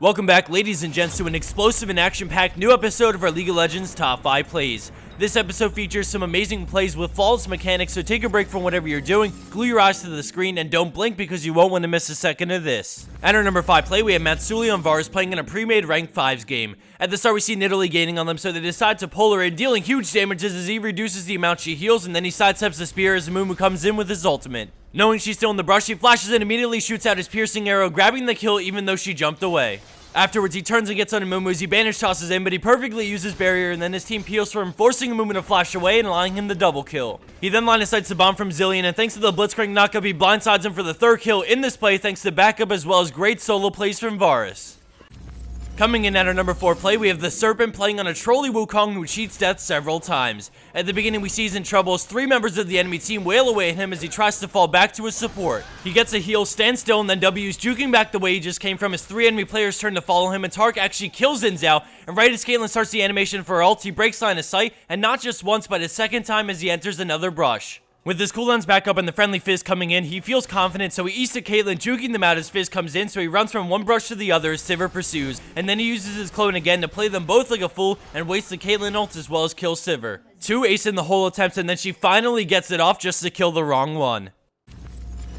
Welcome back, ladies and gents, to an explosive and action-packed new episode of our League of Legends Top 5 Plays. This episode features some amazing plays with flawless mechanics, so take a break from whatever you're doing, glue your eyes to the screen, and don't blink because you won't want to miss a second of this. At our number 5 play, we have Matsuli on Varus playing in a pre-made ranked 5s game. At the start, we see Nidalee gaining on them, so they decide to pull her in, dealing huge damages as he reduces the amount she heals, and then he sidesteps the spear as Amumu comes in with his ultimate. Knowing she's still in the brush, he flashes and immediately shoots out his piercing arrow, grabbing the kill even though she jumped away. Afterwards, he turns and gets on Amumu as he banish tosses in, but he perfectly uses barrier, and then his team peels for him, forcing Amumu to flash away and allowing him the double kill. He then line of sights the bomb from Zilean, and thanks to the Blitzcrank knockup, he blindsides him for the third kill in this play thanks to backup as well as great solo plays from Varus. Coming in at our number 4 play, we have the Serpent playing on a Trolly Wukong who cheats death several times. At the beginning, we see he's in trouble as 3 members of the enemy team wail away at him as he tries to fall back to his support. He gets a heal, stands still, and then W's juking back the way he just came from as 3 enemy players turn to follow him, and Tark actually kills Xin Zhao, and right as Caitlyn starts the animation for her ult, he breaks line of sight, and not just once, but a second time as he enters another brush. With his cooldowns back up and the friendly Fizz coming in, he feels confident, so he eats to Caitlyn, juking them out as Fizz comes in, so he runs from one brush to the other as Sivir pursues, and then he uses his clone again to play them both like a fool and wastes the Caitlyn ult as well as kills Sivir. 2 ace in the whole attempt, and then she finally gets it off just to kill the wrong one.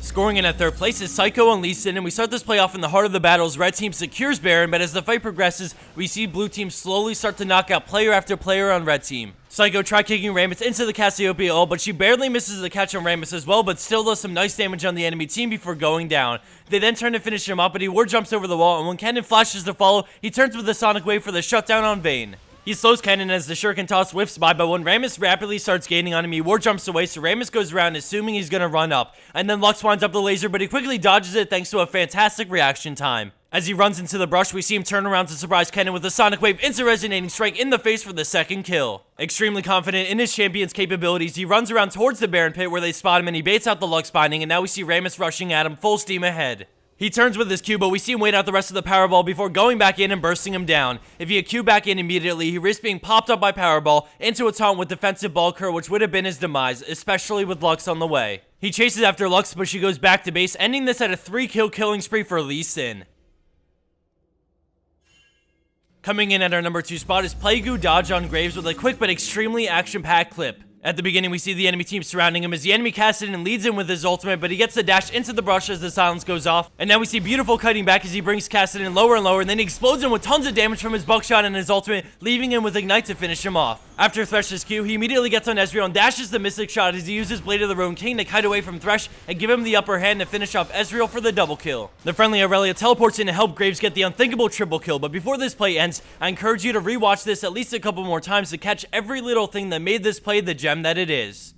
Scoring in at 3rd place is Psycho on Lee Sin, and we start this play off in the heart of the battle as Red Team secures Baron, but as the fight progresses, we see Blue Team slowly start to knock out player after player on Red Team. Psycho try kicking Rammus into the Cassiopeia ult, but she barely misses the catch on Rammus as well, but still does some nice damage on the enemy team before going down. They then turn to finish him up, but he ward jumps over the wall, and when Kennen flashes to follow, he turns with the Sonic Wave for the shutdown on Vayne. He slows Kennen as the Shuriken toss whiffs by, but when Rammus rapidly starts gaining on him, he ward jumps away, so Rammus goes around assuming he's gonna run up. And then Lux winds up the laser, but he quickly dodges it thanks to a fantastic reaction time. As he runs into the brush, we see him turn around to surprise Kennen with a Sonic Wave into-resonating strike in the face for the second kill. Extremely confident in his champion's capabilities, he runs around towards the Baron pit where they spot him and he baits out the Lux binding, and now we see Rammus rushing at him full steam ahead. He turns with his Q, but we see him wait out the rest of the Powerball before going back in and bursting him down. If he had Q back in immediately, he risks being popped up by Powerball into a taunt with defensive ball curl, which would have been his demise, especially with Lux on the way. He chases after Lux, but she goes back to base, ending this at a 3-kill killing spree for Lee Sin. Coming in at our number 2 spot is Plague Dodge on Graves with a quick but extremely action-packed clip. At the beginning, we see the enemy team surrounding him as the enemy casts it and leads him with his ultimate, but he gets the dash into the brush as the silence goes off. And now we see Beautiful kiting back as he brings Kassadin lower and lower, and then he explodes him with tons of damage from his buckshot and his ultimate, leaving him with Ignite to finish him off. After Thresh's Q, he immediately gets on Ezreal and dashes the Mystic Shot as he uses Blade of the Ruined King to kite away from Thresh and give him the upper hand to finish off Ezreal for the double kill. The friendly Aurelia teleports in to help Graves get the unthinkable triple kill, but before this play ends, I encourage you to rewatch this at least a couple more times to catch every little thing that made this play the gem that it is.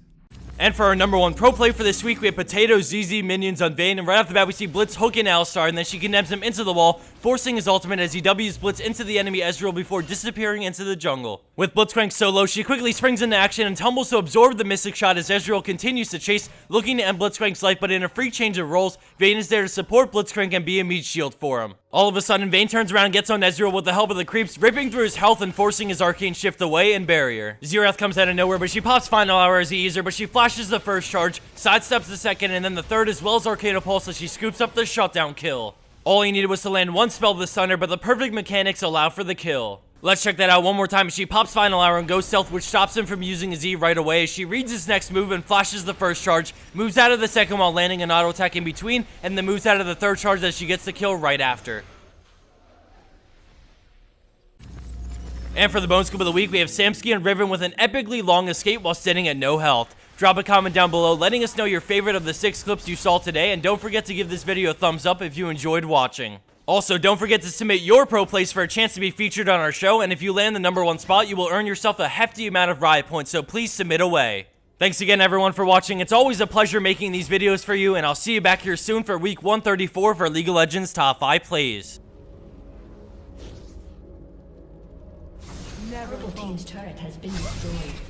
And for our number 1 pro play for this week, we have Potato ZZ minions on Vayne, and right off the bat we see Blitz hook in Alistar, and then she condemns him into the wall, forcing his ultimate as he W's Blitz into the enemy Ezreal before disappearing into the jungle. With Blitzcrank so low, she quickly springs into action and tumbles to absorb the Mystic Shot as Ezreal continues to chase, looking to end Blitzcrank's life, but in a free change of roles, Vayne is there to support Blitzcrank and be a meat shield for him. All of a sudden, Vayne turns around and gets on Ezreal with the help of the creeps, ripping through his health and forcing his Arcane Shift away and barrier. Xerath comes out of nowhere, but she pops Final Hour as he eats her, but she flashes the first charge, sidesteps the second, and then the third as well as Arcane Pulse as she scoops up the shutdown kill. All he needed was to land one spell of the Stunner, but the perfect mechanics allow for the kill. Let's check that out one more time as she pops Final Hour and goes stealth, which stops him from using his E right away as she reads his next move and flashes the first charge, moves out of the second while landing an auto attack in between, and then moves out of the third charge as she gets the kill right after. And for the Bone Scoop of the week, we have Samsky and Riven with an epically long escape while sitting at no health. Drop a comment down below letting us know your favorite of the 6 clips you saw today, and don't forget to give this video a thumbs up if you enjoyed watching. Also, don't forget to submit your pro plays for a chance to be featured on our show, and if you land the number 1 spot, you will earn yourself a hefty amount of Riot points, so please submit away. Thanks again everyone for watching. It's always a pleasure making these videos for you, and I'll see you back here soon for week 134 for League of Legends Top 5 Plays. Purple team's turret has been destroyed.